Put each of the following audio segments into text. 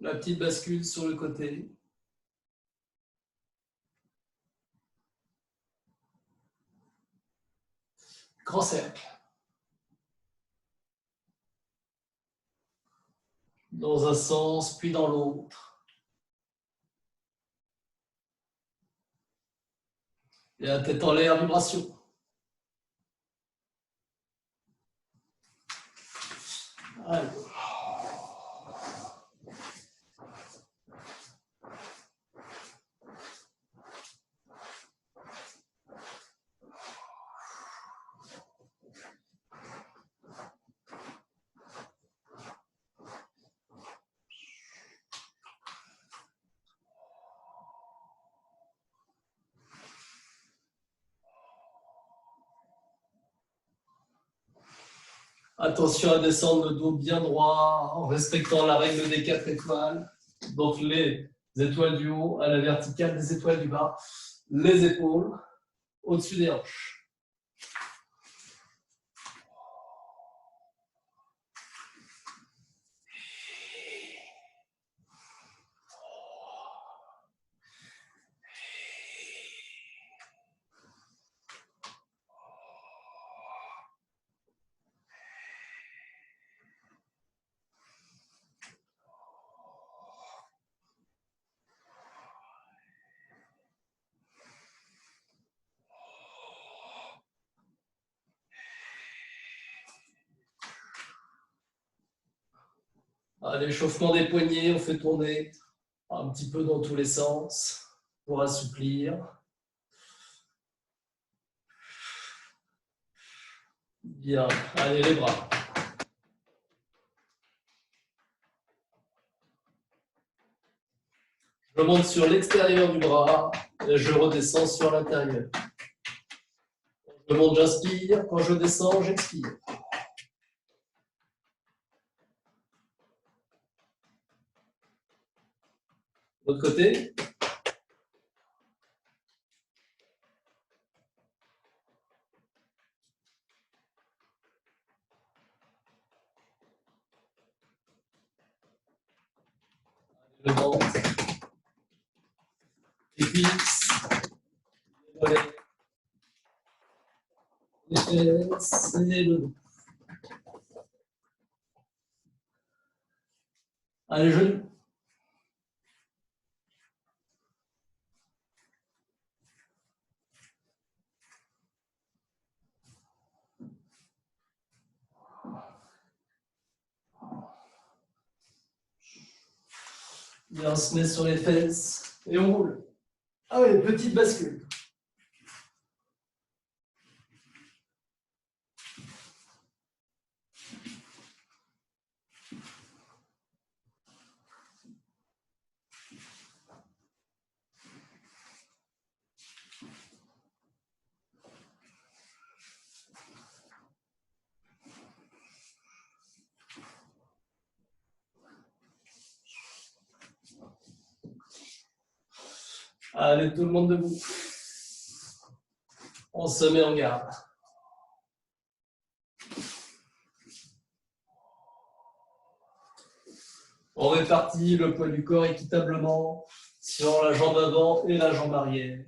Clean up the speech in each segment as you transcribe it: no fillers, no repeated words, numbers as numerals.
La petite bascule sur le côté. Grand cercle. Dans un sens, puis dans l'autre. Et la tête en l'air, vibration. Allez. Attention à descendre le dos bien droit en respectant la règle des 4 étoiles. Donc les étoiles du haut à la verticale des étoiles du bas. Les épaules au-dessus des hanches. L'échauffement des poignets, on fait tourner un petit peu dans tous les sens pour assouplir. Bien, allez les bras. Je monte sur l'extérieur du bras et je redescends sur l'intérieur. Quand je monte, j'inspire. Quand je descends, j'expire. De l'autre côté. Je monte. Les cuisses. Les mollets. Les fesses et le dos. Allez, genoux. Et on se met sur les fesses et on roule. Ah oui, petite bascule. Allez, tout le monde debout. On se met en garde. On répartit le poids du corps équitablement sur la jambe avant et la jambe arrière.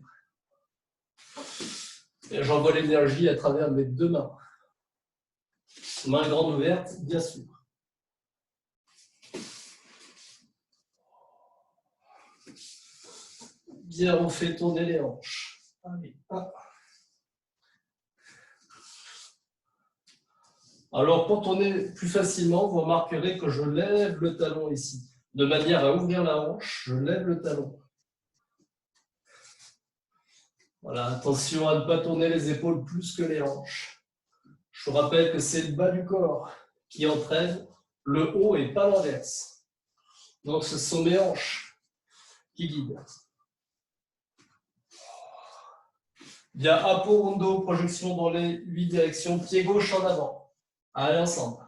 Et j'envoie l'énergie à travers mes deux mains. Main grande ouverte, bien sûr. Bien, on fait tourner les hanches. Allez, hop. Alors, pour tourner plus facilement, vous remarquerez que je lève le talon ici. De manière à ouvrir la hanche, je lève le talon. Voilà, attention à ne pas tourner les épaules plus que les hanches. Je vous rappelle que c'est le bas du corps qui entraîne le haut et pas l'inverse. Donc, ce sont mes hanches qui guident. Bien, Apo Hondo, projection dans les 8 directions, pied gauche en avant. Allez, ensemble.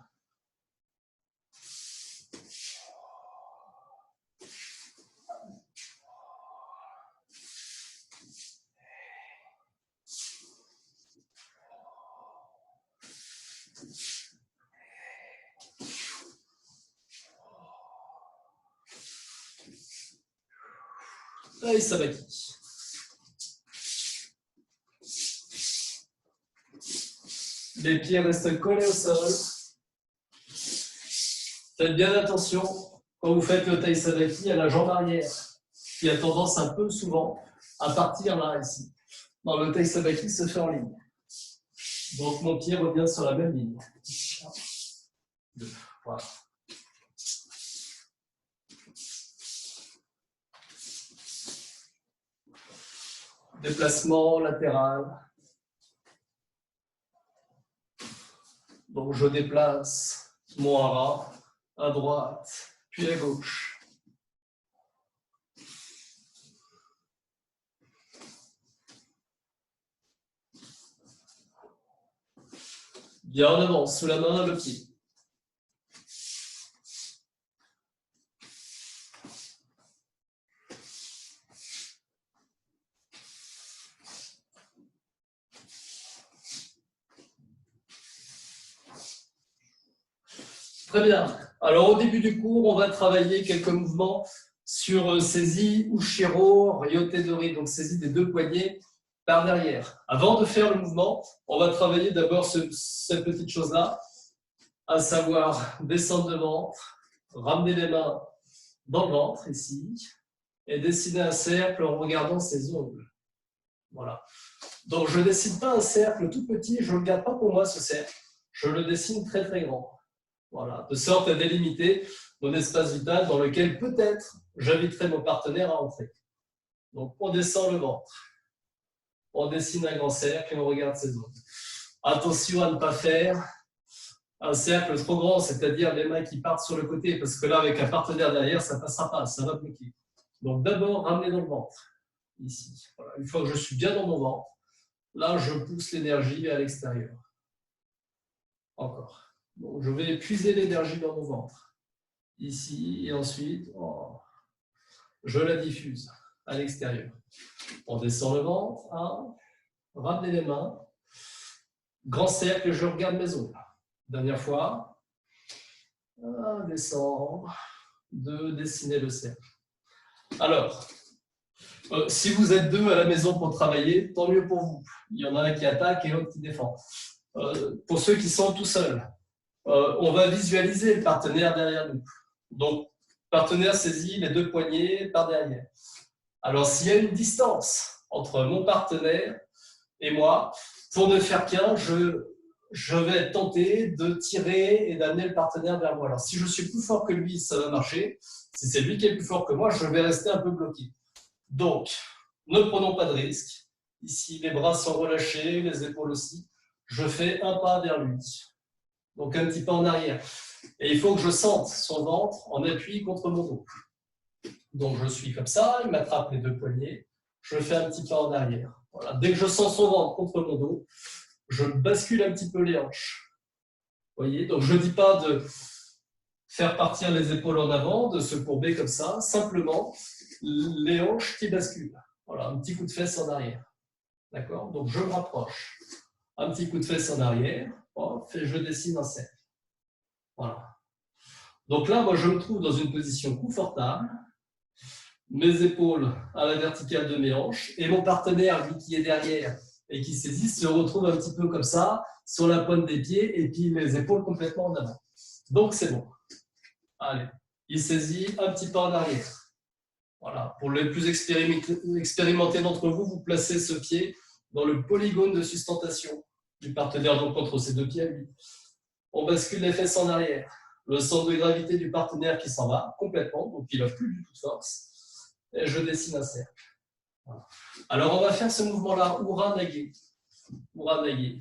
taille sabaki. Les pieds restent collés au sol. Faites bien attention quand vous faites le taille sabaki à la jambe arrière, qui a tendance un peu souvent à partir là, ici. Dans le taille sabaki se fait en ligne. Donc mon pied revient sur la même ligne. Voilà. Déplacement latéral. Donc je déplace mon hara à droite, puis à gauche. Bien en avant, sous la main, le pied. Très bien. Alors, au début du cours, on va travailler quelques mouvements sur saisie, ushiro, ryotedori, donc saisie des deux poignets par derrière. Avant de faire le mouvement, on va travailler d'abord cette petite chose-là, à savoir descendre le ventre, ramener les mains dans le ventre, ici, et dessiner un cercle en regardant ses ongles. Voilà. Donc, je ne dessine pas un cercle tout petit, je ne le garde pas pour moi, ce cercle. Je le dessine très, très grand. Voilà, de sorte à délimiter mon espace vital dans lequel peut-être j'inviterai mon partenaire à entrer. Donc, on descend le ventre, on dessine un grand cercle et on regarde ses ongles. Attention à ne pas faire un cercle trop grand, c'est-à-dire les mains qui partent sur le côté, parce que là, avec un partenaire derrière, ça ne passera pas, ça va bloquer. Donc, d'abord, ramener dans le ventre, ici. Voilà. Une fois que je suis bien dans mon ventre, là, je pousse l'énergie vers l'extérieur. Encore. Donc, je vais épuiser l'énergie dans mon ventre, ici, et ensuite, je la diffuse à l'extérieur. On descend le ventre, 1, ramenez les mains, grand cercle, je regarde mes ongles. Dernière fois, 1, descendre, 2, dessiner le cercle. Alors, si vous êtes 2 à la maison pour travailler, tant mieux pour vous. Il y en a un qui attaque et l'autre qui défend. Pour ceux qui sont tout seuls, on va visualiser le partenaire derrière nous. Donc, partenaire saisit les deux poignets par derrière. Alors, s'il y a une distance entre mon partenaire et moi, pour ne faire qu'un, je vais tenter de tirer et d'amener le partenaire vers moi. Alors, si je suis plus fort que lui, ça va marcher. Si c'est lui qui est plus fort que moi, je vais rester un peu bloqué. Donc, ne prenons pas de risque. Ici, les bras sont relâchés, les épaules aussi. Je fais un pas vers lui. Donc, un petit pas en arrière. Et il faut que je sente son ventre en appui contre mon dos. Donc, je suis comme ça, il m'attrape les deux poignets. Je fais un petit pas en arrière. Voilà. Dès que je sens son ventre contre mon dos, je bascule un petit peu les hanches. Vous voyez? Donc, je ne dis pas de faire partir les épaules en avant, de se courber comme ça. Simplement, les hanches qui basculent. Voilà, un petit coup de fesse en arrière. D'accord? Donc, je me rapproche. Un petit coup de fesse en arrière. Et je dessine un cercle. Voilà. Donc là, moi, je me trouve dans une position confortable. Mes épaules à la verticale de mes hanches. Et mon partenaire, lui, qui est derrière et qui saisit, se retrouve un petit peu comme ça, sur la pointe des pieds, et puis les épaules complètement en avant. Donc, c'est bon. Allez. Il saisit un petit pas en arrière. Voilà. Pour les plus expérimentés d'entre vous, vous placez ce pied dans le polygone de sustentation du partenaire, donc contre ses deux pieds à lui. On bascule les fesses en arrière. Le centre de gravité du partenaire qui s'en va complètement, donc il n'a plus du tout de force. Et je dessine un cercle. Voilà. Alors, on va faire ce mouvement-là, Ura-Nage. Ura-Nage.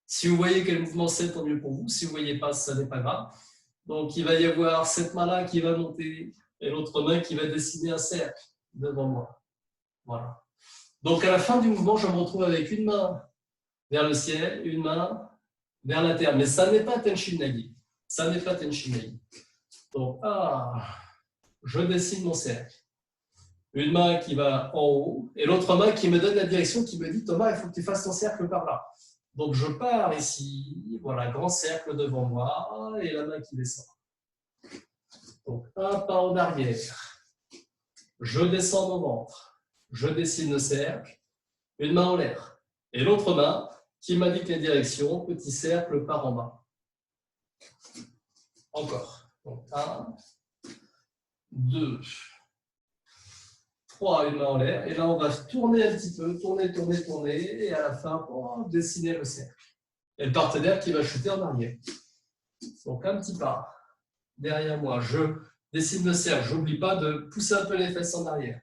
Si vous voyez quel mouvement c'est, tant mieux pour vous. Si vous ne voyez pas, ça n'est pas grave. Donc, il va y avoir cette main-là qui va monter et l'autre main qui va dessiner un cercle devant moi. Voilà. Donc, à la fin du mouvement, je me retrouve avec une main vers le ciel, une main vers la terre. Mais ça n'est pas Tenshin-Nage. Ça n'est pas Tenshin-Nage. Donc, je dessine mon cercle. Une main qui va en haut et l'autre main qui me donne la direction, qui me dit « Thomas, il faut que tu fasses ton cercle par là ». Donc, je pars ici, voilà, grand cercle devant moi et la main qui descend. Donc, un pas en arrière. Je descends mon ventre. Je dessine le cercle. Une main en l'air. Et l'autre main qui m'indique les directions. Petit cercle par en bas. Encore. Donc, 1, 2, 3, une main en l'air. Et là, on va tourner un petit peu. Tourner, tourner, tourner. Et à la fin, on va dessiner le cercle. Et le partenaire qui va chuter en arrière. Donc, un petit pas derrière moi. Je dessine le cercle. Je n'oublie pas de pousser un peu les fesses en arrière.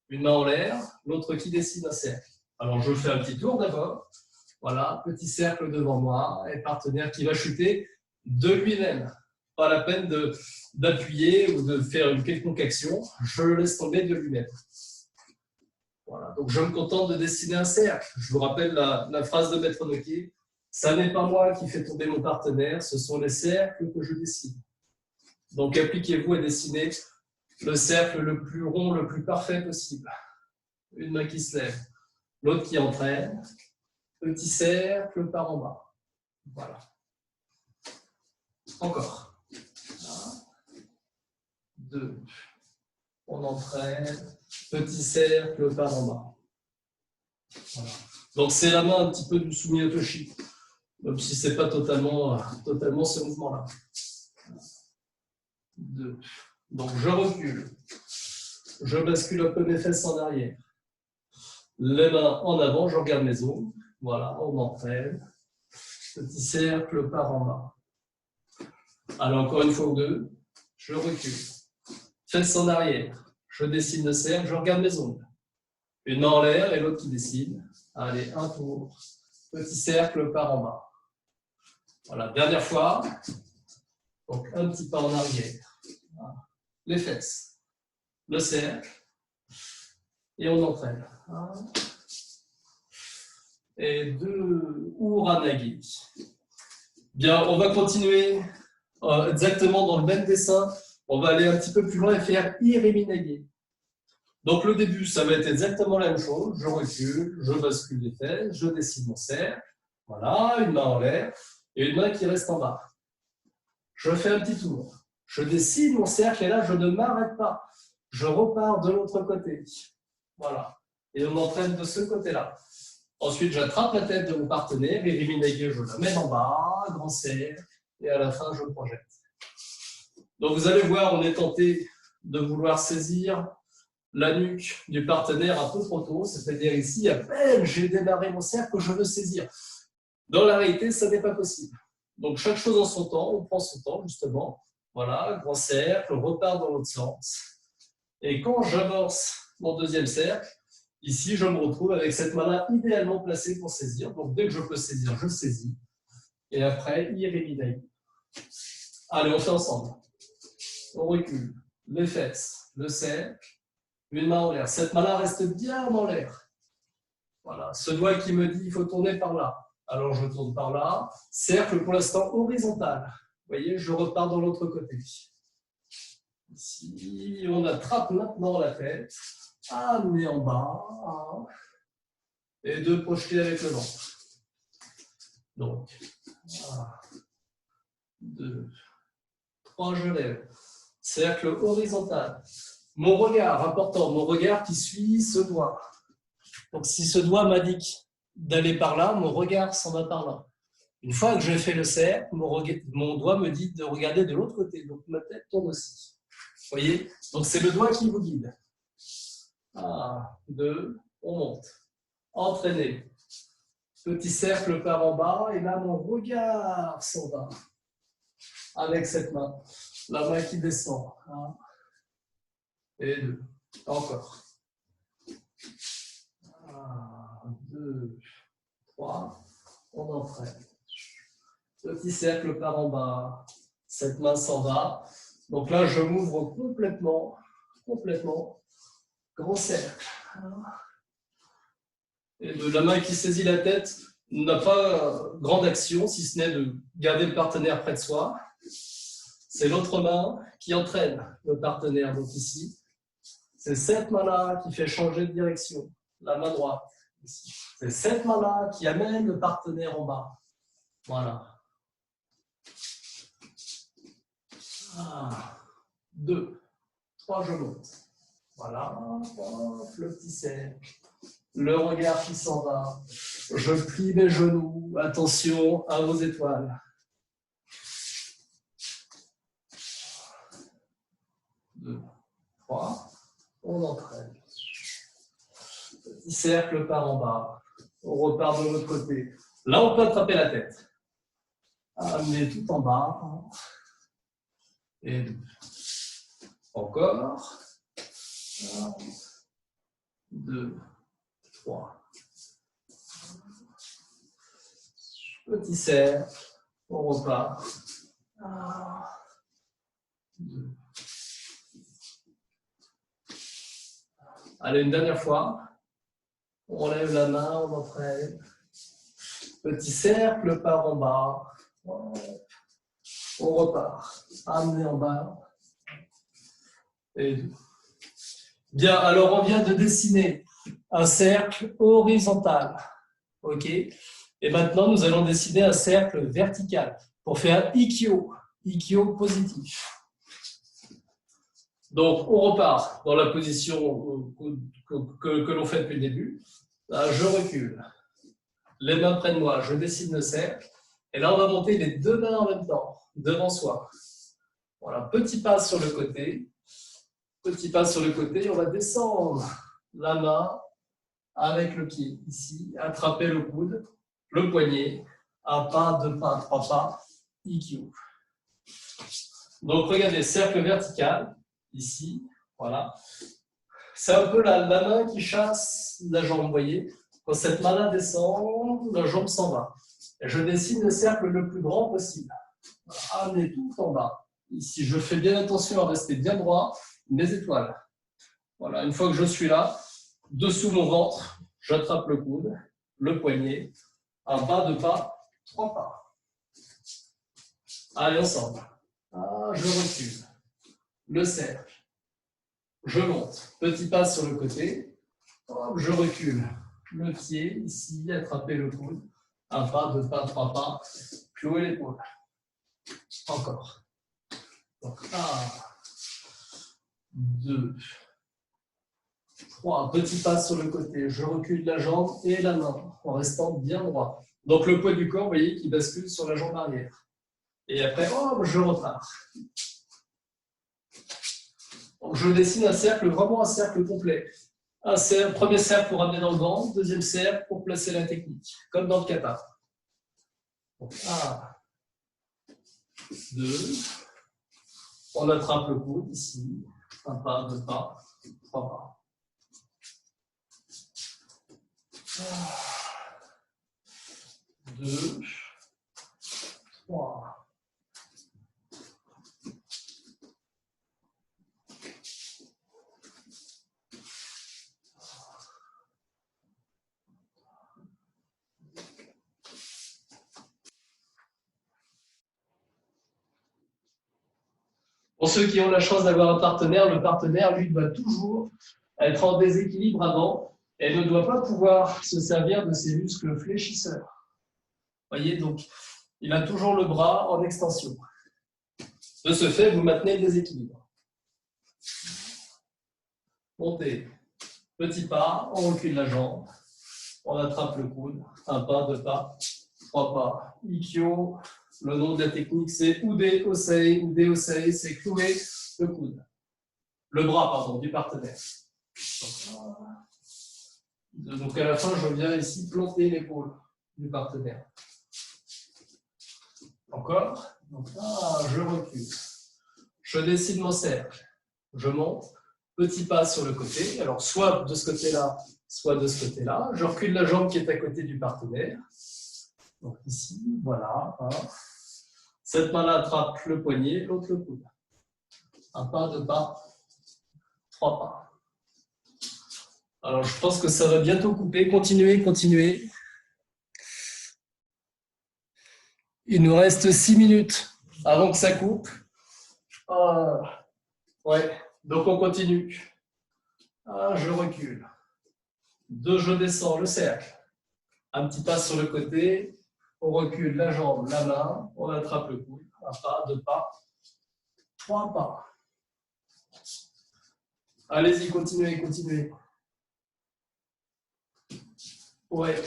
Une main en l'air, l'autre qui dessine un cercle. Alors, je fais un petit tour d'abord. Voilà, petit cercle devant moi. Et le partenaire qui va chuter de lui-même. Pas la peine d'appuyer ou de faire une quelconque action. Je le laisse tomber de lui-même. Voilà, donc je me contente de dessiner un cercle. Je vous rappelle la phrase de Maître Noquet. Ça n'est pas moi qui fais tomber mon partenaire, ce sont les cercles que je dessine. Donc appliquez-vous à dessiner le cercle le plus rond, le plus parfait possible. Une main qui se lève, l'autre qui entraîne. Petit cercle par en bas. Voilà. Encore. 1, 2. On entraîne. Petit cercle par en bas. Voilà. Donc c'est la main un petit peu du Sumi-Otoshi. Même si ce n'est pas totalement ce mouvement-là. 2. Donc je recule. Je bascule un peu mes fesses en arrière. Les mains en avant, je regarde mes ongles. Voilà, on entraîne. Petit cercle par en bas. Alors encore une fois ou deux, je recule. Fesses en arrière. Je dessine le cercle, je regarde mes ongles. Une main en l'air et l'autre qui dessine. Allez, un tour. Petit cercle par en bas. Voilà, dernière fois. Donc, un petit pas en arrière. Voilà. Les fesses. Le cercle. Et on entraîne. 1 et 2. Uranagi. Bien, on va continuer exactement dans le même dessin. On va aller un petit peu plus loin et faire Iriminagi. Donc, le début, ça va être exactement la même chose. Je recule, je bascule les fesses, je dessine mon cercle. Voilà, une main en l'air et une main qui reste en bas. Je fais un petit tour. Je dessine mon cercle et là, je ne m'arrête pas. Je repars de l'autre côté. Voilà. Et on entraîne de ce côté-là. Ensuite, j'attrape la tête de mon partenaire, Iriminagi, je la mets en bas, grand cercle, et à la fin, je projette. Donc, vous allez voir, on est tenté de vouloir saisir la nuque du partenaire un peu trop tôt, c'est-à-dire ici, à peine j'ai démarré mon cercle, je veux saisir. Dans la réalité, ça n'est pas possible. Donc, chaque chose en son temps, on prend son temps, justement. Voilà, grand cercle, on repart dans l'autre sens. Et quand j'amorce mon deuxième cercle, ici, je me retrouve avec cette main-là idéalement placée pour saisir. Donc, dès que je peux saisir, je saisis. Et après, Iriminagi. Allez, on fait ensemble. On recule. Les fesses, le cercle. Une main en l'air. Cette main-là reste bien en l'air. Voilà. Ce doigt qui me dit il faut tourner par là. Alors je tourne par là. Cercle pour l'instant horizontal. Vous voyez, je repars dans l'autre côté. Ici, on attrape maintenant la tête. Amener en bas. 1. Et 2, projeter avec le ventre. Donc, 1, 2, 3, je lève. Cercle horizontal. Mon regard, important, mon regard qui suit ce doigt. Donc, si ce doigt m'indique d'aller par là, mon regard s'en va par là. Une fois que j'ai fait le cercle, mon doigt me dit de regarder de l'autre côté. Donc, ma tête tourne aussi. Vous voyez? Donc, c'est le doigt qui vous guide. 1, 2, on monte. Entraîner. Petit cercle par en bas. Et là, mon regard s'en va. Avec cette main. La main qui descend. 1 et 2. Encore. 1, 2, 3. On entraîne. Petit cercle par en bas. Cette main s'en va. Donc là, je m'ouvre complètement. Grand cercle. Et la main qui saisit la tête n'a pas grande action, si ce n'est de garder le partenaire près de soi. C'est l'autre main qui entraîne le partenaire. Donc ici, c'est cette main-là qui fait changer de direction. La main droite. C'est cette main-là qui amène le partenaire en bas. Voilà. 1, 2, 3, je monte. Voilà, le petit cercle. Le regard qui s'en va. Je plie mes genoux. Attention à vos étoiles. 2, 3. On entraîne. Petit cercle par en bas. On repart de l'autre côté. Là, on peut attraper la tête. Amener tout en bas. Et 2. Encore. 1, 2, 3. Petit cercle. On repart. 1, 2. Allez, une dernière fois. On lève la main, on entraîne. Petit cercle par en bas. On repart. Amener en bas. Et 2. Bien, alors on vient de dessiner un cercle horizontal. OK? Et maintenant, nous allons dessiner un cercle vertical pour faire Ikkyo. Ikkyo positif. Donc, on repart dans la position que l'on fait depuis le début. Là, je recule. Les mains près de moi, je dessine le cercle. Et là, on va monter les deux mains en même temps, devant soi. Voilà, petit pas sur le côté. Petit pas sur le côté, on va descendre la main avec le pied ici, attraper le coude, le poignet, un pas, deux pas, trois pas, Ikkyo. Donc, regardez, cercle vertical, ici, voilà. C'est un peu la main qui chasse la jambe, vous voyez. Quand cette main-là descend, la jambe s'en va. Et je dessine le cercle le plus grand possible. Voilà, amenez tout en bas. Ici, je fais bien attention à rester bien droit, mes étoiles. Voilà, une fois que je suis là, dessous mon ventre, j'attrape le coude, le poignet, un pas, deux pas, trois pas. Allez, ensemble. Je recule. Le cercle. Je monte. Petit pas sur le côté. Je recule. Le pied, ici, attraper le coude. Un pas, deux pas, trois pas. Clouer l'épaule. Encore. Donc, 1, 2, 3. Petit pas sur le côté. Je recule la jambe et la main en restant bien droit. Donc, le poids du corps, vous voyez, qui bascule sur la jambe arrière. Et après, je repars. Donc, je dessine un cercle, vraiment un cercle complet. Un cercle, premier cercle pour ramener dans le ventre, deuxième cercle pour placer la technique, comme dans le kata. Donc, 1, 2, on attrape le coude ici, un pas, deux pas, trois pas. 2, 3. Pour ceux qui ont la chance d'avoir un partenaire, le partenaire, lui, doit toujours être en déséquilibre avant et ne doit pas pouvoir se servir de ses muscles fléchisseurs. Vous voyez, donc, il a toujours le bras en extension. De ce fait, vous maintenez le déséquilibre. Montez. Petit pas, on recule la jambe, on attrape le coude, un pas, deux pas, trois pas. Ikkyo, le nom de la technique, c'est Ude Osei. Ude Osei, c'est clouer le coude. Le bras, pardon, du partenaire. Donc à la fin, je viens ici planter l'épaule du partenaire. Encore. Donc là, je recule. Je dessine mon cercle. Je monte. Petit pas sur le côté. Alors, soit de ce côté-là, soit de ce côté-là. Je recule la jambe qui est à côté du partenaire. Donc ici, voilà. Cette main-là attrape le poignet, l'autre le coude. Un pas, deux pas, trois pas. Alors, je pense que ça va bientôt couper. Continuez, continuez. Il nous reste 6 minutes avant que ça coupe. Ouais, donc on continue. 1, je recule. 2, je descends le cercle. Un petit pas sur le côté. On recule la jambe, la main. On attrape le coude. Un pas, deux pas, trois pas. Allez-y, continuez, continuez. Ouais.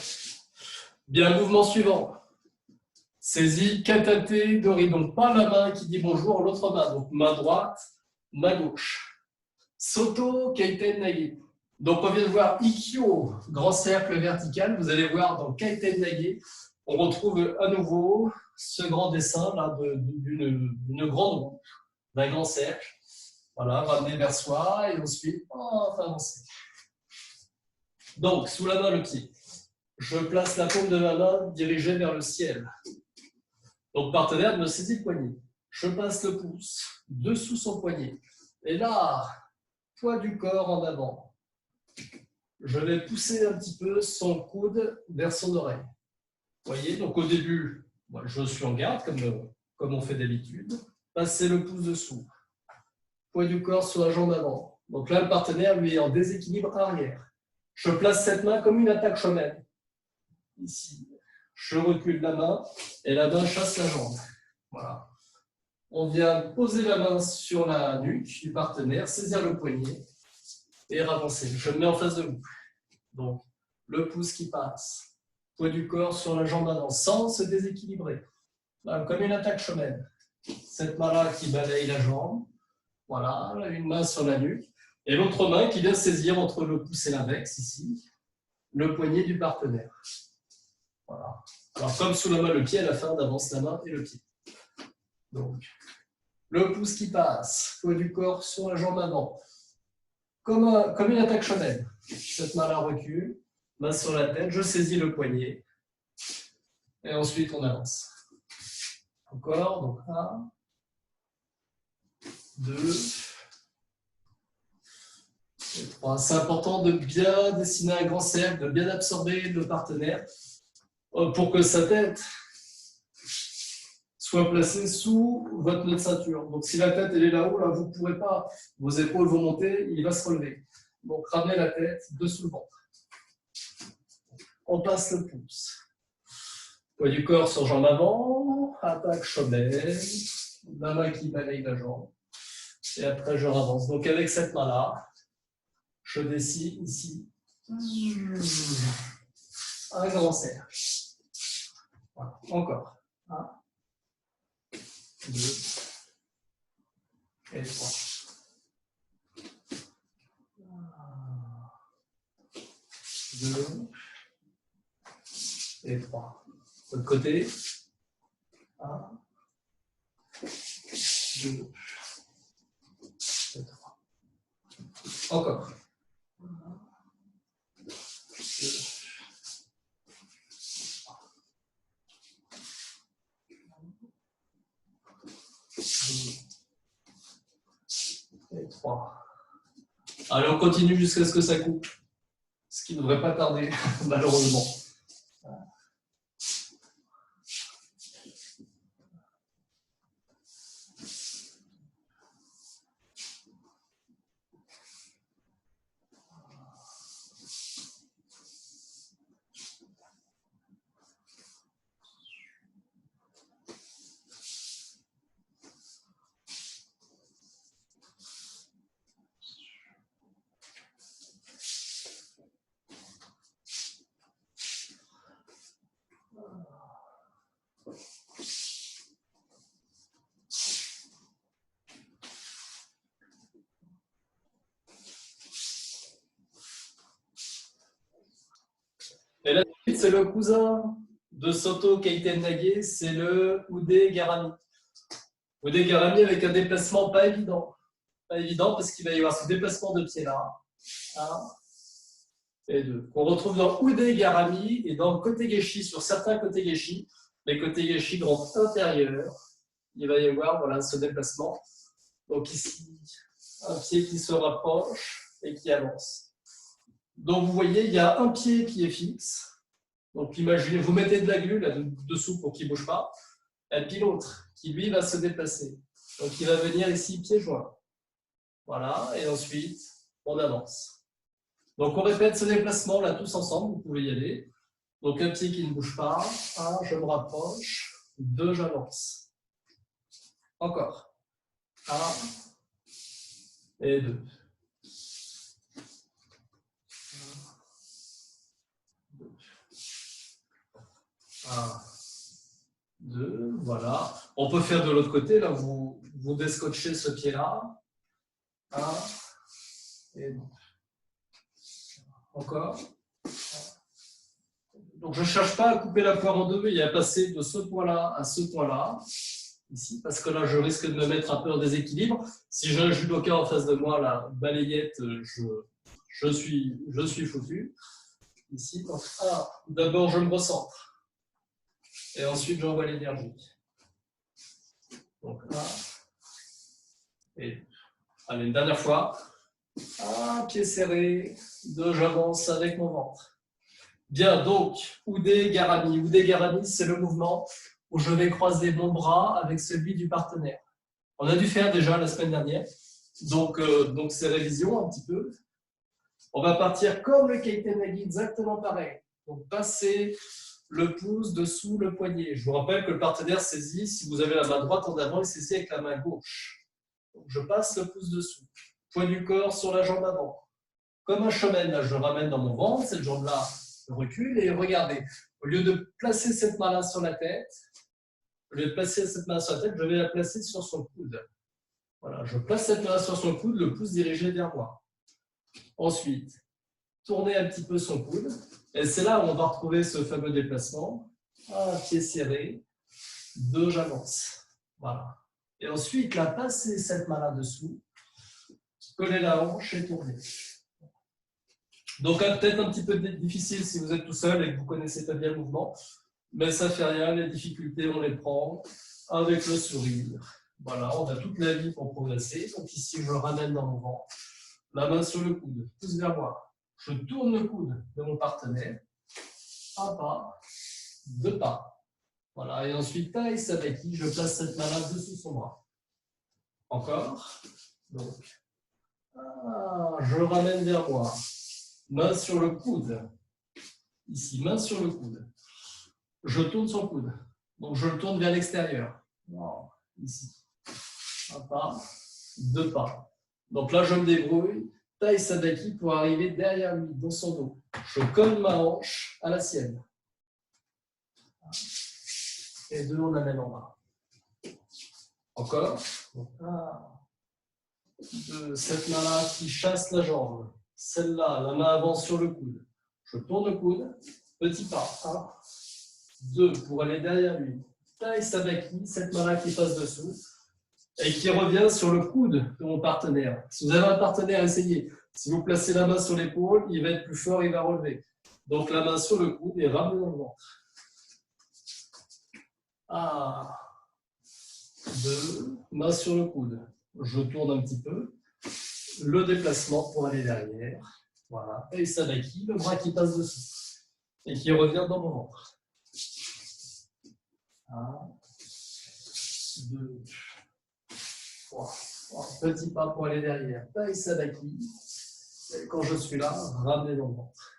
Bien, mouvement suivant. Saisie, kataté, dori. Donc, pas la main qui dit bonjour, l'autre main. Donc, main droite, main gauche. Soto, Keiten Nage. Donc, on vient de voir Ikkyo, grand cercle vertical. Vous allez voir dans Keiten Nage, on retrouve à nouveau ce grand dessin là d'une grande roue, d'un grand cercle. Voilà, ramener vers soi et ensuite avancer. Donc, sous la main, le pied. Je place la paume de ma main dirigée vers le ciel. Donc, partenaire me saisit le poignet. Je passe le pouce dessous son poignet. Et là, poids du corps en avant. Je vais pousser un petit peu son coude vers son oreille. Vous voyez, donc au début, moi, je suis en garde, comme on fait d'habitude. Passez le pouce dessous. Poids du corps sur la jambe avant. Donc là, le partenaire, lui, est en déséquilibre arrière. Je place cette main comme une attaque shonen. Ici, je recule la main et la main chasse la jambe. Voilà. On vient poser la main sur la nuque du partenaire, saisir le poignet et avancer. Je me mets en face de vous. Donc, le pouce qui passe. Poids du corps sur la jambe avant, sans se déséquilibrer. Là, comme une attaque shonen. Cette main-là qui balaye la jambe. Voilà, une main sur la nuque. Et l'autre main qui vient saisir entre le pouce et l'index, ici, le poignet du partenaire. Voilà. Alors, comme sous la main, le pied, à la fin, on avance la main et le pied. Donc, le pouce qui passe, poids du corps sur la jambe avant. Comme une attaque shonen. Cette main-là recule, main sur la tête, je saisis le poignet. Et ensuite, on avance. Encore, donc 1, 2, et 3. C'est important de bien dessiner un grand cercle, de bien absorber le partenaire pour que sa tête soit placée sous votre nœud de ceinture. Donc, si la tête elle est là-haut, là, vous ne pourrez pas, vos épaules vont monter, il va se relever. Donc, ramenez la tête dessous le ventre. On passe le pouce. Poids du corps sur jambe avant, attaque shonen, la main qui balaye la jambe. Et après, je avance. Donc, avec cette main-là, je dessine ici un grand cercle. Voilà. Encore. 1, 2 et 3. 2 et 3. De l'autre côté. 1, 2 et 3. Encore. 1, 2, 2 et 3. Allez, on continue jusqu'à ce que ça coupe. Ce qui ne devrait pas tarder, malheureusement. Et la suite, c'est le cousin de Soto Keiten Nage, c'est le Ude Garami. Ude Garami avec un déplacement pas évident. Pas évident parce qu'il va y avoir ce déplacement de pied là. 1 et 2. On retrouve dans Ude Garami et dans Kotegeshi, sur certains Kotegeshi, les Kotegeshi grand intérieur, il va y avoir voilà, ce déplacement. Donc ici, un pied qui se rapproche et qui avance. Donc vous voyez, il y a un pied qui est fixe. Donc imaginez, vous mettez de la glu là-dessous pour qu'il ne bouge pas. Et puis l'autre qui lui va se déplacer. Donc il va venir ici pied joint. Voilà, et ensuite on avance. Donc on répète ce déplacement là tous ensemble, vous pouvez y aller. Donc un pied qui ne bouge pas. 1, je me rapproche. 2, j'avance. Encore. 1 et 2. 1, 2, voilà. On peut faire de l'autre côté, là, vous descotchez ce pied-là. 1, et encore. Donc, je ne cherche pas à couper la poire en deux et à passer de ce point-là à ce point-là, ici, parce que là, je risque de me mettre un peu en déséquilibre. Si j'ai un judoka en face de moi, la balayette, je suis foutu. Ici, donc, d'abord, je me recentre. Et ensuite, j'envoie l'énergie. Donc, 1. Et, allez, une dernière fois. 1, pied serré. 2, j'avance avec mon ventre. Bien, donc, Ude Garami. Ude Garami, c'est le mouvement où je vais croiser mon bras avec celui du partenaire. On a dû faire déjà la semaine dernière. Donc c'est révision un petit peu. On va partir comme le Keitenagi, exactement pareil. Donc, passer le pouce dessous le poignet. Je vous rappelle que le partenaire saisit, si vous avez la main droite en avant, il saisit avec la main gauche. Donc, je passe le pouce dessous. Poids du corps sur la jambe avant. Comme un shomen, là, je ramène dans mon ventre, cette jambe-là, je recule et regardez. Au lieu de placer cette main-là sur la tête, je vais la placer sur son coude. Voilà, je place cette main sur son coude, le pouce dirigé vers moi. Ensuite, tournez un petit peu son coude. Et c'est là où on va retrouver ce fameux déplacement. 1, pied serré. 2, j'avance. Voilà. Et ensuite, là, passez cette main-là dessous. Collez la hanche et tournez. Donc, peut-être un petit peu difficile si vous êtes tout seul et que vous ne connaissez pas bien le mouvement. Mais ça ne fait rien, les difficultés, on les prend avec le sourire. Voilà, on a toute la vie pour progresser. Donc ici, je ramène dans mon ventre, la main sur le coude, pouce vers moi. Je tourne le coude de mon partenaire. 1 pas, 2 pas. Voilà, et ensuite, taille sabaki, je place cette main-là dessous son bras. Encore. Donc, je ramène vers moi. Main sur le coude. Ici, main sur le coude. Je tourne son coude. Donc, je le tourne vers l'extérieur. Ici. 1 pas, 2 pas. Donc là, je me débrouille. Taille sabaki pour arriver derrière lui, dans son dos. Je colle ma hanche à la sienne. Et 2, on amène en bas. Encore. Donc, 2, cette main-là qui chasse la jambe. Celle-là, la main avant sur le coude. Je tourne le coude. Petit pas. 1, 2, pour aller derrière lui. Taille sabaki, cette main-là qui passe dessous. Et qui revient sur le coude de mon partenaire. Si vous avez un partenaire, essayez. Si vous placez la main sur l'épaule, il va être plus fort, il va relever. Donc la main sur le coude et ramenez dans le ventre. 2, main sur le coude. Je tourne un petit peu. Le déplacement pour aller derrière. Voilà. Et sabaki, le bras qui passe dessus. Et qui revient dans mon ventre. 1, 2, 3. Petit pas pour aller derrière. Taille sabaki. Et quand je suis là, ramenez dans le ventre.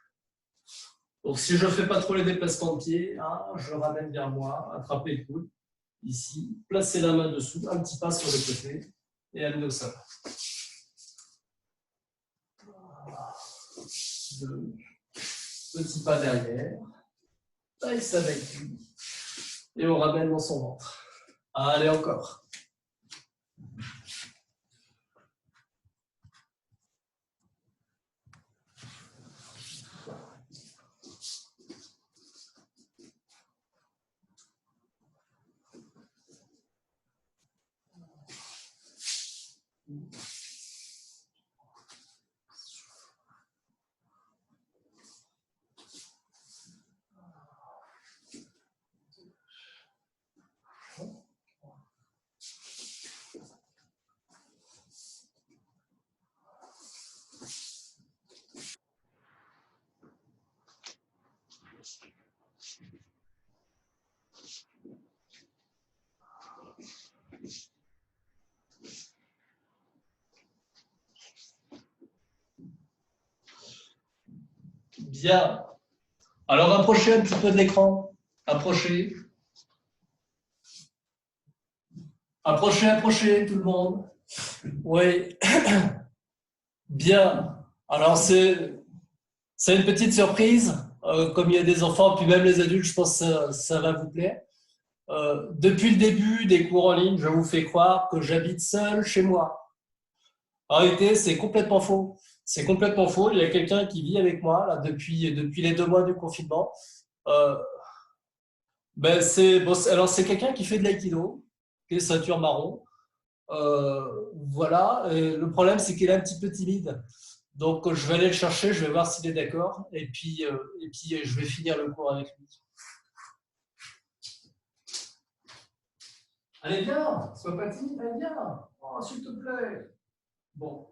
Donc, si je ne fais pas trop les déplacements de pied, je ramène vers moi, attrapez le coude. Ici, placez la main dessous, un petit pas sur le côté et amenez au sol. 2. Petit pas derrière. Taille sabaki. Et on ramène dans son ventre. Allez, encore. Bien. Alors, approchez un petit peu de l'écran. Approchez. Approchez, tout le monde. Oui. Bien. Alors, c'est une petite surprise. comme il y a des enfants, puis même les adultes, je pense que ça va vous plaire. Depuis le début des cours en ligne, je vous fais croire que j'habite seul chez moi. En réalité, c'est complètement faux. C'est complètement faux. Il y a quelqu'un qui vit avec moi là, depuis les 2 mois du confinement. Euh, alors, c'est quelqu'un qui fait de l'aïkido, qui est ceinture marron. Voilà. Et le problème, c'est qu'il est un petit peu timide. Donc, je vais aller le chercher, je vais voir s'il est d'accord. Et puis, je vais finir le cours avec lui. Allez, viens, sois pas timide, allez, viens. Oh, s'il te plaît. Bon,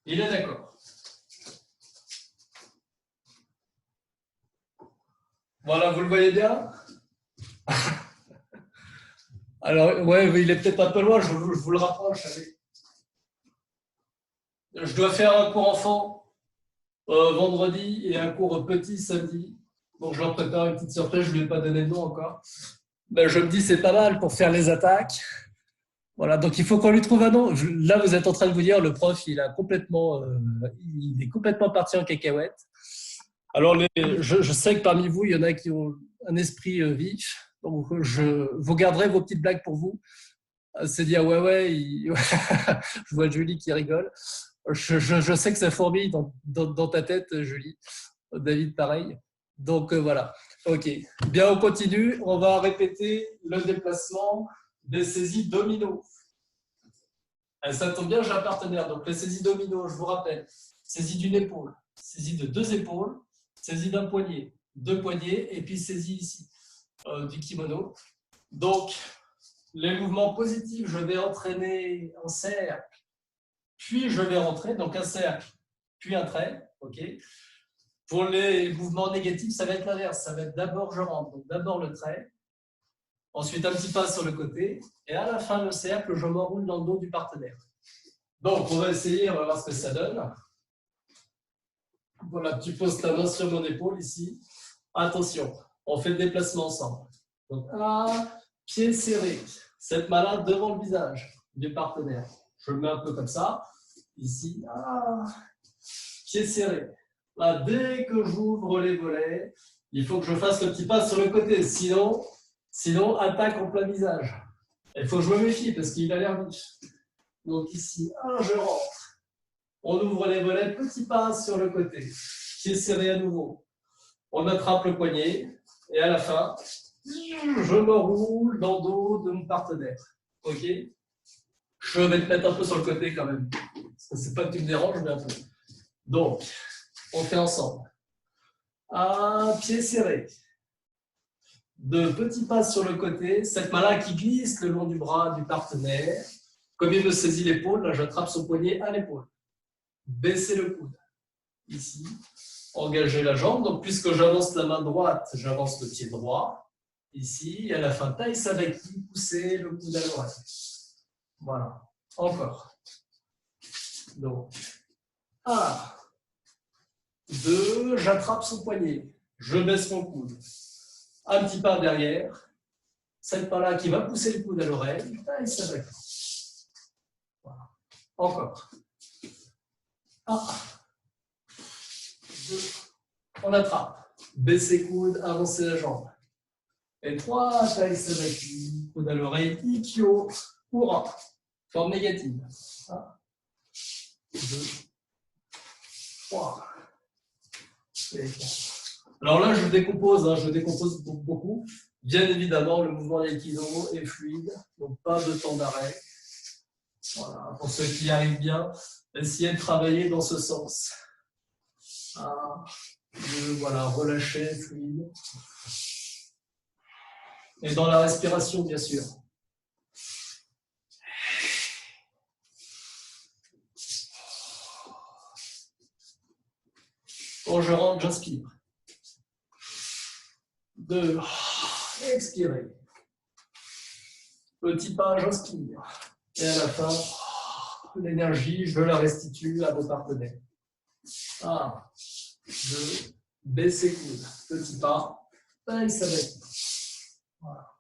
il est d'accord. Voilà, vous le voyez bien? Alors, ouais, il est peut-être un peu loin, je vous le rapproche. Allez. Je dois faire un cours enfant vendredi et un cours petit samedi. Donc, je leur prépare une petite surprise, je ne lui ai pas donné de nom encore. Ben, je me dis, c'est pas mal pour faire les attaques. Voilà, donc il faut qu'on lui trouve un nom. Là, vous êtes en train de vous dire, le prof, il est complètement parti en cacahuète. Alors, je sais que parmi vous, il y en a qui ont un esprit vif. Donc, vous garderez vos petites blagues pour vous. C'est dire, ouais, je vois Julie qui rigole. Je sais que ça fourmille dans ta tête, Julie. David, pareil. Donc, voilà. OK. Bien, on continue. On va répéter le déplacement des saisies domino. Ça tombe bien, j'ai un partenaire. Donc, les saisies domino, je vous rappelle, saisie d'une épaule, saisie de 2 épaules, saisie d'un poignet, 2 poignets, et puis saisie ici du kimono. Donc, les mouvements positifs, je vais entraîner un cercle, puis je vais rentrer, donc un cercle, puis un trait. OK. Pour les mouvements négatifs, ça va être l'inverse. Ça va être d'abord je rentre, donc d'abord le trait, ensuite un petit pas sur le côté, et à la fin, le cercle, je m'enroule dans le dos du partenaire. Donc, on va essayer, on va voir ce que ça donne. Voilà, tu poses ta main sur mon épaule ici. Attention, on fait le déplacement ensemble. Donc, un, pied serré. Cette main-là devant le visage du partenaire. Je le mets un peu comme ça. Ici, pied serré. Là, dès que j'ouvre les volets, il faut que je fasse le petit pas sur le côté. Sinon attaque en plein visage. Il faut que je me méfie parce qu'il a l'air vif. Donc ici, je rentre. On ouvre les volets, petit pas sur le côté. Pied serré à nouveau. On attrape le poignet et à la fin, je me roule dans le dos de mon partenaire. OK? Je vais te mettre un peu sur le côté quand même. C'est pas que tu me déranges, mais un peu. Donc, on fait ensemble. Un pied serré. 2 petits pas sur le côté. Cette main-là qui glisse le long du bras du partenaire. Comme il me saisit l'épaule, là, j'attrape son poignet à l'épaule. Baissez le coude. Ici. Engager la jambe. Donc, puisque j'avance la main droite, j'avance le pied droit. Ici. Et à la fin, taille sabaki, poussez le coude à l'oreille. Voilà. Encore. Donc, 1, 2, j'attrape son poignet. Je baisse mon coude. Un petit pas derrière. Cette pas-là qui va pousser le coude à l'oreille. Taille sabaki. Voilà. Encore. 1, 2, on attrape. Baissez coude, avancez la jambe. Et 3, taille sabaki, coude à l'oreille, ikkyo, ura. Forme négative. 1, 2, 3, et 4. Alors là, je décompose beaucoup. Bien évidemment, le mouvement d'aïkido est fluide, donc pas de temps d'arrêt. Voilà, pour ceux qui y arrivent bien, essayez de travailler dans ce sens. 1, 2, voilà, relâchez, fluide. Et dans la respiration, bien sûr. Quand je rentre, j'inspire. 2, expirez. Petit pas, j'inspire. Et à la fin, l'énergie, je la restitue à vos partenaires. 1, 2, baissez coude. Petit pas, taille sabaki. Voilà.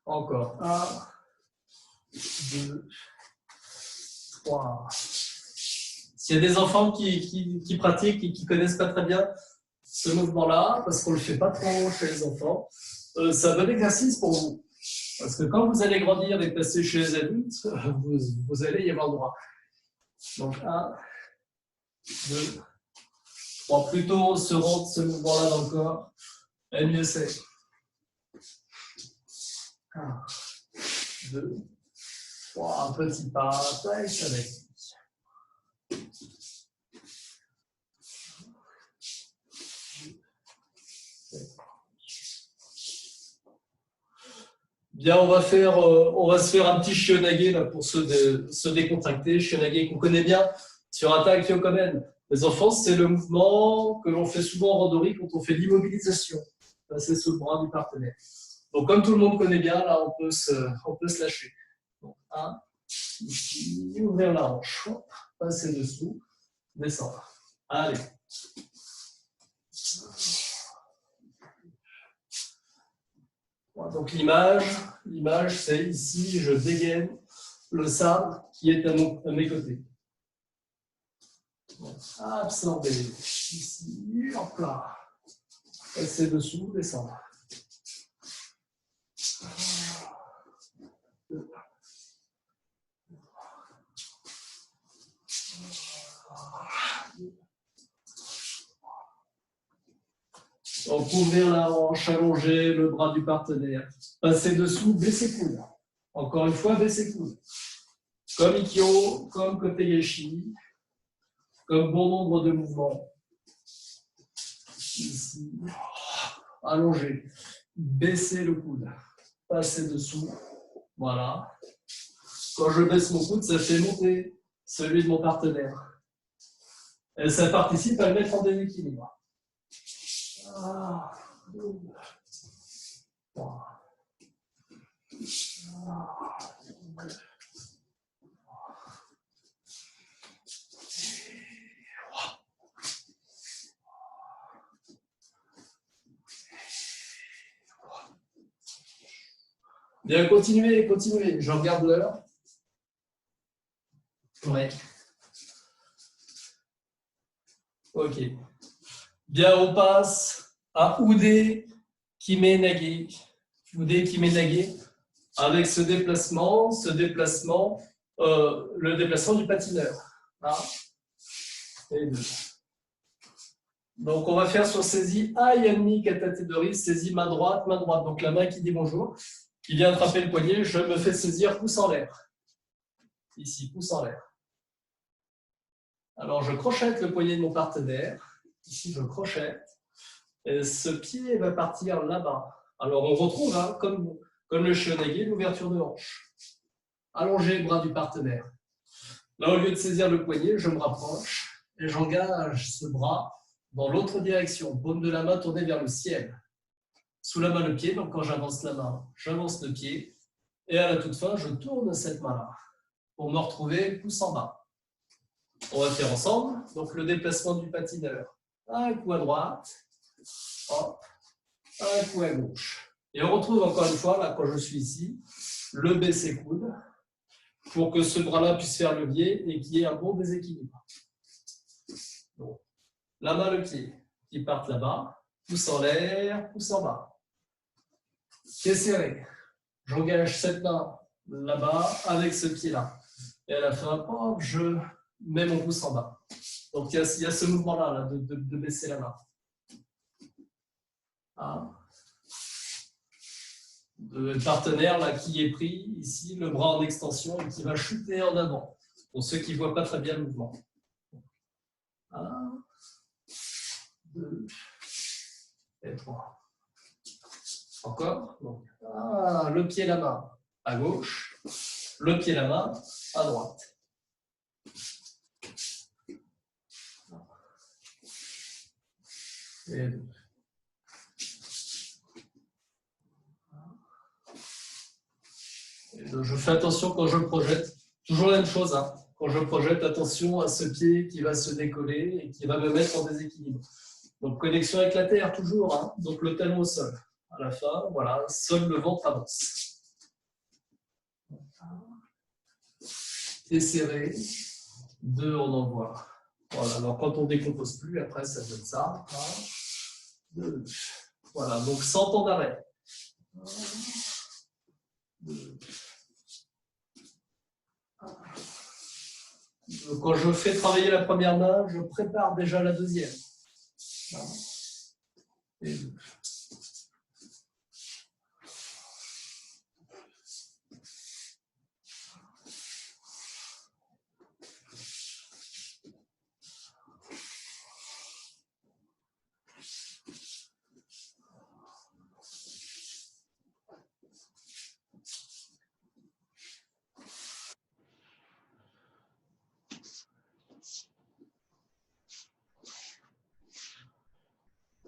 Encore. 1, 2, 3. S'il y a des enfants qui pratiquent et qui ne connaissent pas très bien ce mouvement-là, parce qu'on ne le fait pas trop chez les enfants, c'est un bon exercice pour vous. Parce que quand vous allez grandir et passer chez les adultes, vous allez y avoir droit. Donc, 1, 2, 3. Plutôt on se rentre ce mouvement-là dans le corps, et mieux c'est. 1, 2, 3. Un petit pas, tac, avec. Bien, on va se faire un petit shionage là pour se décontracter. Shionage qu'on connaît bien sur Hatha Kyokomen. Les enfants, c'est le mouvement que l'on fait souvent en randonnée quand on fait l'immobilisation. Passer sous le bras du partenaire. Donc, comme tout le monde connaît bien, là, on peut se lâcher. Donc, 1, ici, ouvrir la hanche, passer dessous, descendre. Allez. Donc l'image c'est ici, je dégaine le sable qui est à mes côtés. Donc, absorber ici, hop là, passer dessous, descendre. Donc, ouvrir la hanche, allonger le bras du partenaire. Passer dessous, baisser coude. Encore une fois, baisser coude. Comme Ikkyo, comme Kotegaeshi, comme bon nombre de mouvements. Ici, allonger. Baisser le coude. Passer dessous. Voilà. Quand je baisse mon coude, ça fait monter celui de mon partenaire. Et ça participe à le mettre en déséquilibre. 2, 3. Bien, continuez. Je regarde l'heure. Ouais. Ok. Bien, on passe à Ude Kimenage. Ude Kimenage. Avec ce déplacement, le déplacement du patineur. 1 et 2. Donc, on va faire sur saisie Ayami Katatedori, saisie main droite. Donc, la main qui dit bonjour, qui vient attraper le poignet, je me fais saisir, pouce en l'air. Ici, pouce en l'air. Alors, je crochette le poignet de mon partenaire. Ici, je crochette. Et ce pied va partir là-bas. Alors, on retrouve, hein, comme le shionage, l'ouverture de hanche. Allonger le bras du partenaire. Là, au lieu de saisir le poignet, je me rapproche et j'engage ce bras dans l'autre direction. Paume de la main tournée vers le ciel. Sous la main, le pied. Donc, quand j'avance la main, j'avance le pied. Et à la toute fin, je tourne cette main-là pour me retrouver pouce en bas. On va faire ensemble. Donc, le déplacement du patineur. Un coup à droite. Hop. Un coup à gauche. Et on retrouve encore une fois, là, quand je suis ici, le baisser coude pour que ce bras-là puisse faire levier et qu'il y ait un bon déséquilibre. Donc, la main, le pied qui partent là-bas. Pouce en l'air, pouce en bas. Pied serré. J'engage cette main là-bas avec ce pied-là. Et à la fin, hop, je mets mon pouce en bas. Donc, il y a ce mouvement-là là, de baisser la main. 1. Le partenaire là, qui est pris ici, le bras en extension et qui va chuter en avant. Pour ceux qui ne voient pas très bien le mouvement. 1, 2 et 3. Encore. Donc, le pied, la main à gauche, le pied, la main à droite. Et 2. Je fais attention quand je projette. Toujours la même chose. Hein. Quand je projette, attention à ce pied qui va se décoller et qui va me mettre en déséquilibre. Donc, connexion avec la terre, toujours. Hein. Donc, le talon au sol. À la fin, voilà, seul le ventre avance. Pied serré. 2, on envoie Voilà, alors quand on ne décompose plus, après, ça donne ça. 1, 2. Voilà, donc sans temps d'arrêt. 1, 2. Quand je fais travailler la première main, je prépare déjà la deuxième. 1 et 2.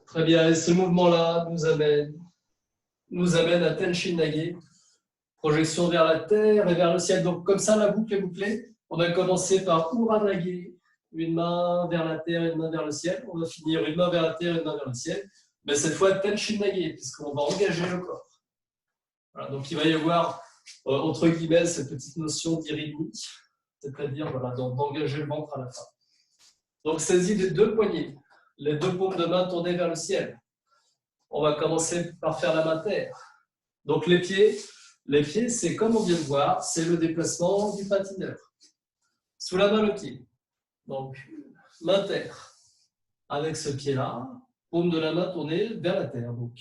Très bien, et ce mouvement-là nous amène à Tenshin Nage, projection vers la terre et vers le ciel. Donc comme ça, la boucle est bouclée. On a commencé par Uranage, une main vers la terre, une main vers le ciel. On va finir une main vers la terre, une main vers le ciel. Mais cette fois, Tenshin Nage, puisqu'on va engager le corps. Voilà, donc il va y avoir, entre guillemets, cette petite notion d'irythmie, c'est-à-dire voilà, d'engager le ventre à la fin. Donc saisis les deux poignets, les deux paumes de main tournées vers le ciel. On va commencer par faire la main terre. Donc les pieds, c'est comme on vient de voir, c'est le déplacement du patineur. Sous la main, le pied. Donc, main terre. Avec ce pied-là, paume de la main tournée vers la terre. Donc,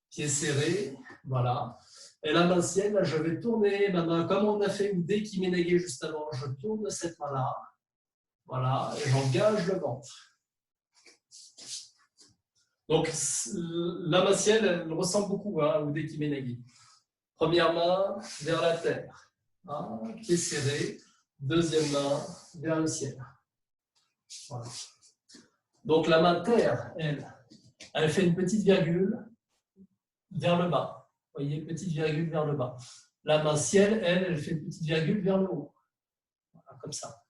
pied serré, voilà. Et la main ciel, là, je vais tourner ma main comme on a fait Ude Kimenage juste avant. Je tourne cette main-là. Voilà, et j'engage le ventre. Donc, la main ciel, elle ressemble beaucoup à Ude Kimenage. Première main vers la terre. Pied serré. Deuxième main vers le ciel. Voilà. Donc, la main terre, elle fait une petite virgule vers le bas. Vous voyez, petite virgule vers le bas. La main ciel, elle fait une petite virgule vers le haut. Voilà, comme ça.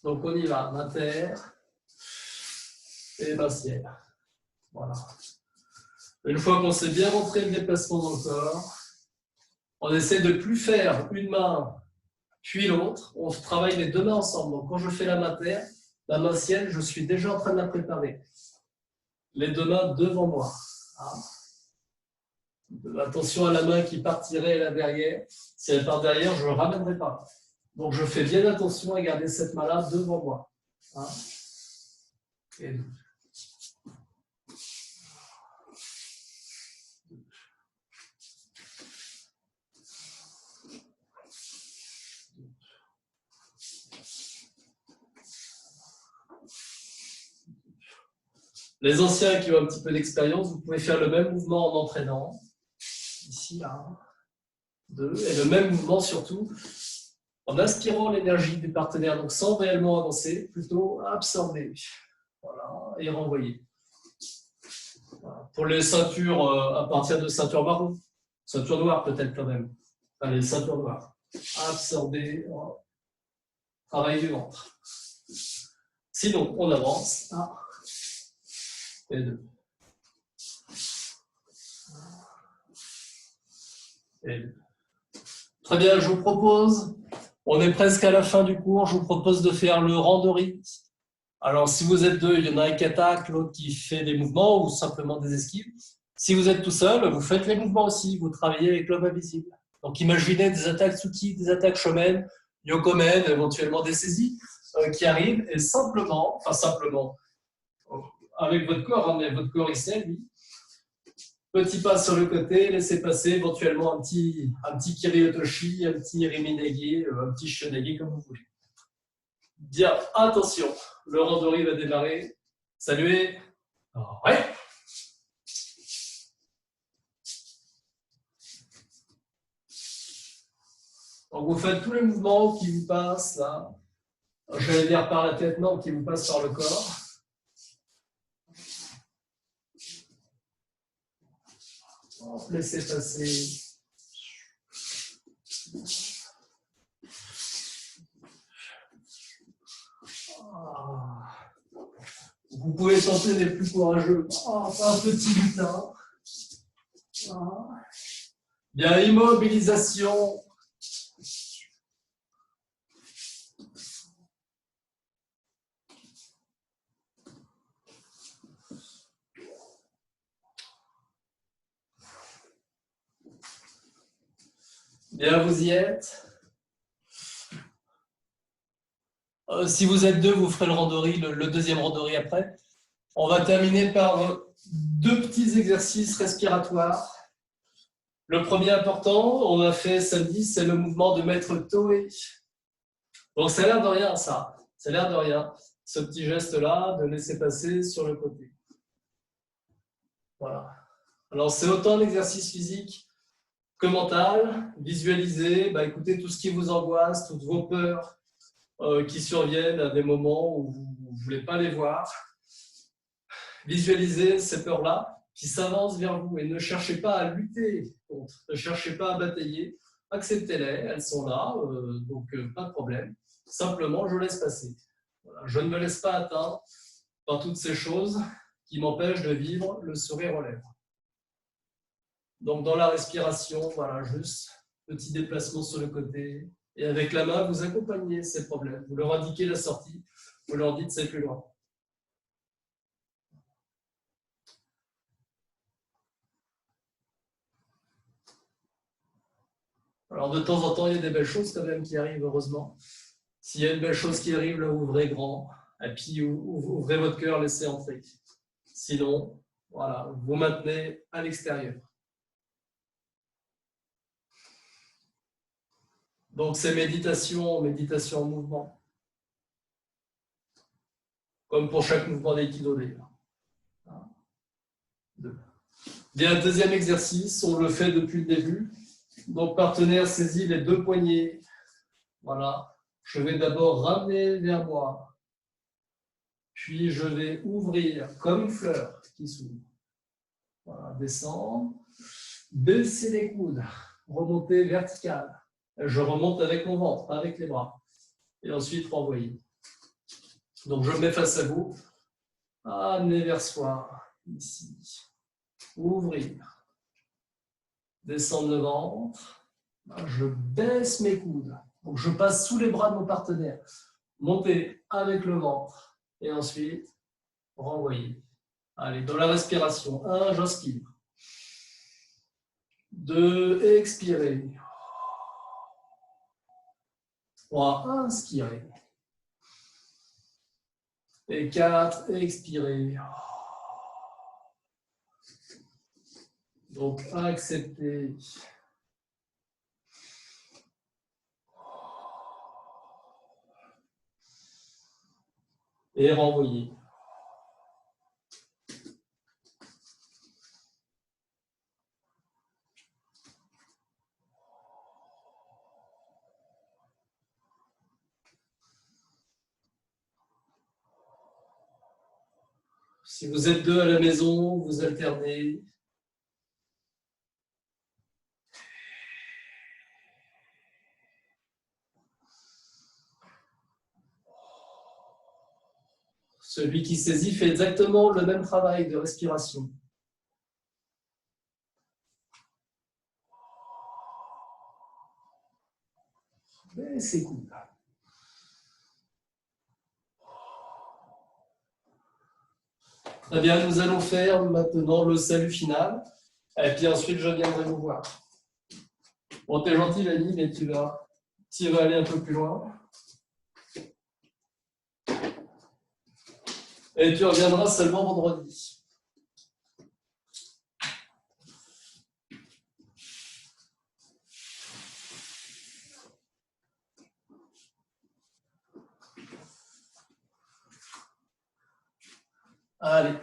Donc, on y va. Main terre et main ciel. Voilà. Une fois qu'on s'est bien rentré le déplacement dans le corps, on essaie de ne plus faire une main puis l'autre. On travaille les deux mains ensemble. Donc, quand je fais la main terre, la main ciel, je suis déjà en train de la préparer. Les deux mains devant moi. Attention à la main qui partirait là derrière. Si elle part derrière, je ne ramènerai pas. Donc, je fais bien attention à garder cette main-là devant moi. Et deux. Les anciens qui ont un petit peu d'expérience, vous pouvez faire le même mouvement en entraînant. Ici, 1, 2, et le même mouvement surtout en aspirant l'énergie du partenaire, donc sans réellement avancer, plutôt absorber. Voilà, et renvoyer. Voilà. Pour les ceintures, à partir de ceinture marron, ceinture noire peut-être quand même. Allez, ceinture noire. Absorber, voilà. Travail du ventre. Sinon, on avance. 1 et 2. Et 2. Très bien, je vous propose, on est presque à la fin du cours, je vous propose de faire le randori. Alors, si vous êtes deux, il y en a un qui attaque, l'autre qui fait des mouvements ou simplement des esquives. Si vous êtes tout seul, vous faites les mouvements aussi, vous travaillez avec l'homme invisible. Donc, imaginez des attaques Tsuki, des attaques Shomen, Yokomen, éventuellement des saisies qui arrivent et simplement, avec votre corps, mais votre corps ici, lui, petit pas sur le côté, laissez passer éventuellement un petit Kiriotoshi, un petit Riminagi, un petit Shonagi, comme vous voulez. Bien, attention, le randori va démarrer. Saluez. Ouais. Donc vous faites tous les mouvements qui vous passent là. Je vais dire par la tête, non, qui vous passent par le corps. Laissez passer. Vous pouvez tenter les plus courageux. Un petit lutin. Bien, immobilisation. Bien, vous y êtes. Si vous êtes deux, vous ferez le deuxième randori après. On va terminer par deux petits exercices respiratoires. Le premier important, on a fait samedi, c'est le mouvement de maître Toe. Donc ça a l'air de rien, ça. Ça a l'air de rien. Ce petit geste-là, de laisser passer sur le côté. Voilà. Alors c'est autant un exercice physique que mental. Visualisez, écoutez tout ce qui vous angoisse, toutes vos peurs qui surviennent à des moments où vous ne voulez pas les voir. Visualisez ces peurs-là qui s'avancent vers vous et ne cherchez pas à lutter contre, ne cherchez pas à batailler. Acceptez-les, elles sont là, donc pas de problème. Simplement, je laisse passer. Voilà. Je ne me laisse pas atteindre par toutes ces choses qui m'empêchent de vivre le sourire aux lèvres. Donc, dans la respiration, voilà, juste petit déplacement sur le côté. Et avec la main, vous accompagnez ces problèmes. Vous leur indiquez la sortie, vous leur dites c'est plus loin. Alors, de temps en temps, il y a des belles choses quand même qui arrivent, heureusement. S'il y a une belle chose qui arrive, là, ouvrez grand. Et puis, ouvrez votre cœur, laissez entrer. Sinon, voilà, vous maintenez à l'extérieur. Donc, c'est méditation en mouvement. Comme pour chaque mouvement d'aïkido d'ailleurs. Bien, deuxième exercice, on le fait depuis le début. Donc, partenaire saisit les deux poignets. Voilà. Je vais d'abord ramener vers moi. Puis, je vais ouvrir comme une fleur qui s'ouvre. Voilà, descendre. Baisser les coudes. Remonter vertical. Je remonte avec mon ventre, pas avec les bras. Et ensuite, renvoyer. Donc, je me mets face à vous. Amener vers soi. Ici. Ouvrir. Descendre le ventre. Je baisse mes coudes. Donc, je passe sous les bras de mon partenaire. Monter avec le ventre. Et ensuite, renvoyer. Allez, dans la respiration. 1, j'inspire. 2, expirez. 3, inspirez. Et 4, expirez. Donc, acceptez. Et renvoyer. Si vous êtes deux à la maison, vous alternez. Celui qui saisit fait exactement le même travail de respiration. Mais c'est cool. Très bien, nous allons faire maintenant le salut final. Et puis ensuite, je viendrai vous voir. Bon, t'es gentil, Lani, mais tu vas aller un peu plus loin. Et tu reviendras seulement vendredi. Allez.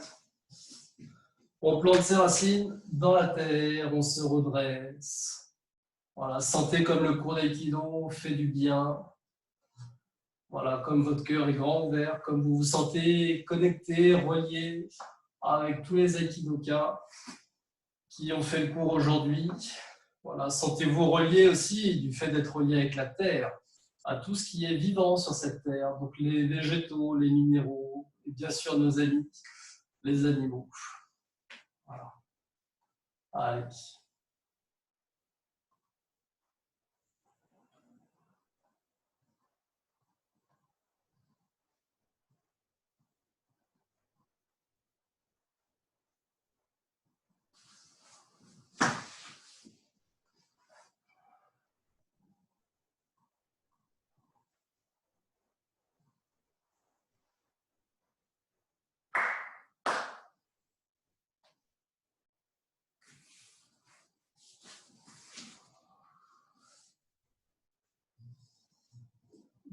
On plante ses racines dans la terre, on se redresse. Voilà, sentez comme le cours d'aïkido fait du bien. Voilà, comme votre cœur est grand ouvert, comme vous vous sentez connecté, relié avec tous les aïkidokas qui ont fait le cours aujourd'hui. Voilà, sentez-vous relié aussi du fait d'être relié avec la terre, à tout ce qui est vivant sur cette terre, donc les végétaux, les minéraux, et bien sûr nos amis, les animaux. Voilà. Allez.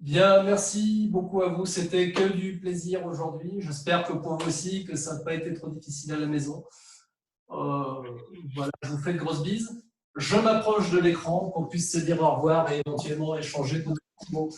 Bien, merci beaucoup à vous. C'était que du plaisir aujourd'hui. J'espère que pour vous aussi, que ça n'a pas été trop difficile à la maison. Voilà, je vous fais de grosses bises. Je m'approche de l'écran, qu'on puisse se dire au revoir et éventuellement échanger d'autres mots.